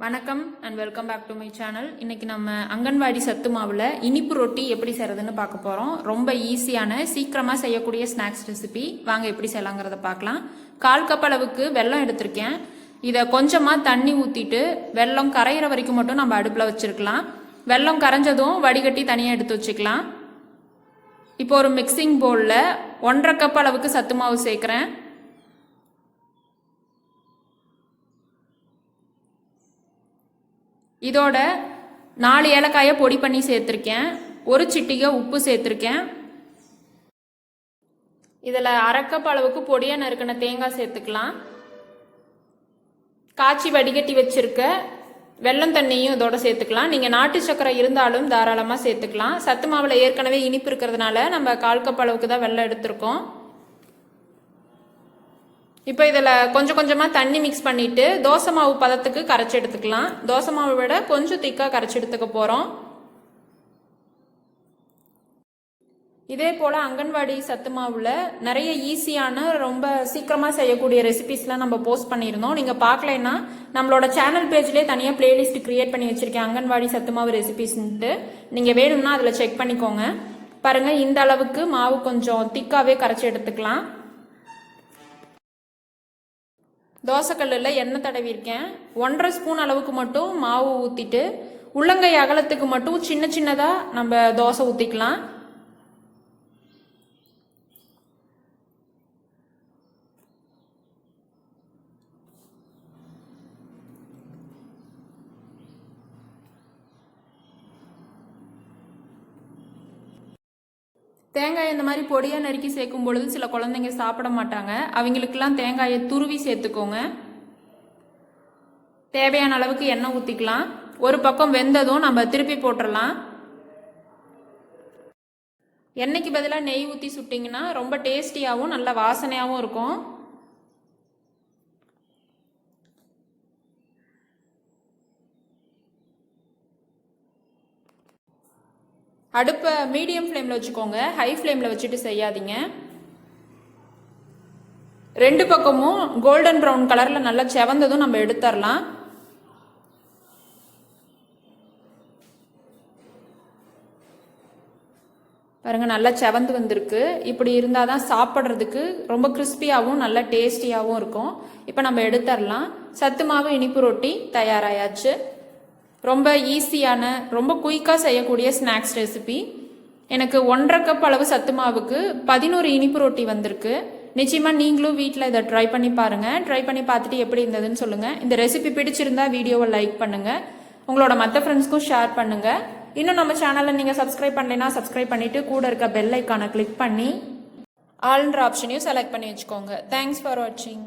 வணக்கம் and welcome back to my channel. இன்னைக்கு நம்ம அங்கன்வாடி சத்து மாவில் இனிப்பு ரொட்டி எப்படி செய்யறதுன்னு பார்க்க போகிறோம். ரொம்ப ஈஸியான சீக்கிரமாக செய்யக்கூடிய ஸ்நாக்ஸ் ரெசிபி. வாங்க எப்படி செய்யலாங்கிறத பார்க்கலாம். 1/4 கப் அளவுக்கு வெல்லம் எடுத்திருக்கேன். இதை கொஞ்சமாக தண்ணி ஊற்றிட்டு வெல்லம் கரையிற வரைக்கும் மட்டும் நம்ம அடுப்பில் வச்சுருக்கலாம். வெல்லம் கரைஞ்சதும் வடிகட்டி தனியாக எடுத்து வச்சுக்கலாம். இப்போ ஒரு மிக்சிங் பவுலில் 1/2 கப் அளவுக்கு சத்து மாவு சேர்க்குறேன். இதோட 4 ஏலக்காயை பொடி பண்ணி சேர்த்துருக்கேன். ஒரு சிட்டிகை உப்பு சேர்த்துருக்கேன். இதில் 1/2 கப் அளவுக்கு பொடியாக நறுக்கின தேங்காய் சேர்த்துக்கலாம். காய்ச்சி வடிகட்டி வச்சிருக்க வெல்லம் தண்ணியும் இதோட சேர்த்துக்கலாம். நீங்கள் நாட்டு சர்க்கரை இருந்தாலும் தாராளமாக சேர்த்துக்கலாம். சத்து மாவில் ஏற்கனவே இனிப்பு இருக்கிறதுனால நம்ம 1/4 கப் அளவுக்கு தான் வெல்லம் எடுத்திருக்கோம். இப்போ இதில் கொஞ்சம் கொஞ்சமாக தண்ணி மிக்ஸ் பண்ணிவிட்டு தோசை மாவு பதத்துக்கு கரைச்சி எடுத்துக்கலாம். தோசை மாவை விட கொஞ்சம் திக்காக கரைச்சி எடுத்துக்க போகிறோம். இதே போல் அங்கன்வாடி சத்து மாவில் நிறைய ஈஸியான ரொம்ப சீக்கிரமாக செய்யக்கூடிய ரெசிபிஸ்லாம் நம்ம போஸ்ட் பண்ணியிருந்தோம். நீங்கள் பார்க்கலைன்னா நம்மளோட சேனல் பேஜ்லேயே தனியாக பிளேலிஸ்ட் க்ரியேட் பண்ணி வச்சுருக்கேன், அங்கன்வாடி சத்து மாவு ரெசிபிஸ்ன்ட்டு. நீங்கள் வேணும்னா அதில் செக் பண்ணிக்கோங்க. பாருங்கள், இந்த அளவுக்கு மாவு கொஞ்சம் திக்காகவே கரைச்சி எடுத்துக்கலாம். தோசைக்கல்லில் எண்ணெய் தடவிருக்கேன். 1/2 ஸ்பூன் அளவுக்கு மட்டும் மாவு ஊற்றிட்டு உள்ளங்கை அகலத்துக்கு மட்டும் சின்ன சின்னதாக நம்ம தோசை ஊற்றிக்கலாம். தேங்காய் இந்த மாதிரி பொடியாக நறுக்கி சேர்க்கும் பொழுது சில குழந்தைங்க சாப்பிட மாட்டாங்க. அவங்களுக்கெல்லாம் தேங்காயை துருவி சேர்த்துக்கோங்க. தேவையான அளவுக்கு எண்ணெய் ஊற்றிக்கலாம். ஒரு பக்கம் வெந்ததும் நம்ம திருப்பி போட்டுடலாம். எண்ணெய்க்கு பதிலாக நெய் ஊற்றி சுட்டிங்கன்னா ரொம்ப டேஸ்டியாகவும் நல்ல வாசனையாகவும் இருக்கும். அடுப்பை மீடியம் ஃப்ளேமில் வச்சுக்கோங்க, ஹை ஃப்ளேமில் வச்சுட்டு செய்யாதீங்க. 2 பக்கமும் கோல்டன் ப்ரௌன் கலரில் நல்லா செவந்ததும் நம்ம எடுத்துடலாம். பாருங்க, நல்லா செவந்து வந்திருக்கு. இப்படி இருந்தால் தான் சாப்பிட்றதுக்கு ரொம்ப கிறிஸ்பியாகவும் நல்லா டேஸ்டியாகவும் இருக்கும். இப்போ நம்ம எடுத்துடலாம். சத்து மாவு இனிப்பு ரொட்டி தயாராயாச்சு. ரொம்ப ஈஸியான ரொம்ப குயிக்காக செய்யக்கூடிய ஸ்நாக்ஸ் ரெசிபி. எனக்கு 1/2 கப் அளவு சத்து மாவுக்கு 11 இனிப்பு ரொட்டி வந்திருக்கு. நிச்சயமாக நீங்களும் வீட்டில் இதை ட்ரை பண்ணி பாருங்கள். ட்ரை பண்ணி பார்த்துட்டு எப்படி இருந்ததுன்னு சொல்லுங்கள். இந்த ரெசிபி பிடிச்சிருந்தா வீடியோவை லைக் பண்ணுங்கள், உங்களோட மற்ற ஃப்ரெண்ட்ஸ்க்கும் ஷேர் பண்ணுங்கள். இன்னும் நம்ம சேனலை நீங்கள் சப்ஸ்கிரைப் பண்ணலைன்னா சப்ஸ்கிரைப் பண்ணிவிட்டு கூட இருக்க பெல் ஐக்கானை கிளிக் பண்ணி ஆல்ன்ற ஆப்ஷனையும் செலக்ட் பண்ணி வச்சுக்கோங்க. தேங்க்ஸ் ஃபார் வாட்சிங்.